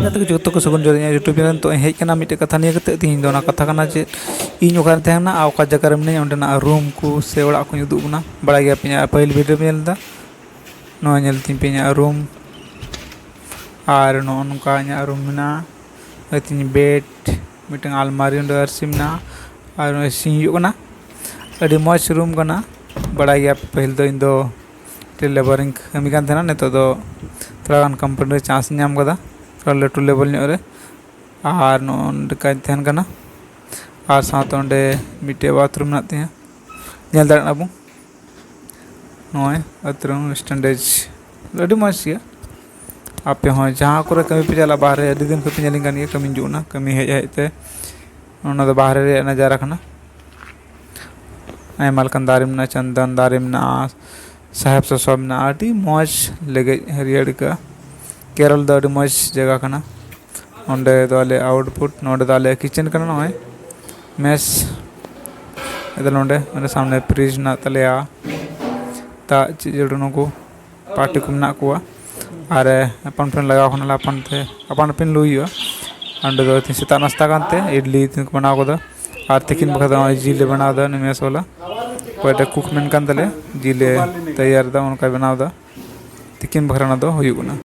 जो को सगुन जोर यूट्यूब चैनल तो हेजना मिट्टे कथा नहीं तीन कथा चे इन तहना अका जगह रे मिना रूम को से ओड़ा को उदूबना बड़ा गया पे पहल वीडियो पे नलती पे रूम और नौका रूम में तीन बेड मिट्टे आलमारी आरसी में और सिंहना अभी मज रूम करना बड़ा गया पहल दो इन लेबर कमी नित थोड़ा कंपनी चांस नाम कदा थोड़ा लटू लेवल और नोकाना और साथ मिट्टे बाथरूम नल दाबू नॉय बाथरूम स्टैंडेज अभी मज गया आपे हाँ जहाँ को कमी पे चला बाहर अभी दिन पे नलिंग कमी जुना कमी हेजते बाहर नजारा खाना आयमालकन दारे में चंदन दारे में साहेब ससब में अभी मज लगे हरियर का केरल दो मज जगह खाना ओंडे दो आले आउटपुट नोडे दो आले किचन करना नॉय मेस इधर नोडे मेरे सामने फ्रिज ना तलेया ता चीज़ों को पार्टी को ना कुआ और अपन फिन लगा होना अपन फिन लुइयो अंडे दो तीन सीता नाश्ता करते इडली तीन को बनाओ को और तिकिन बखदा जीले बनाओ दो निमेश वाला कोई कुक मेन कान तले जीले तैयार दा उनका बनाओ दा तिकिन बखरा ना दो हुई गुना।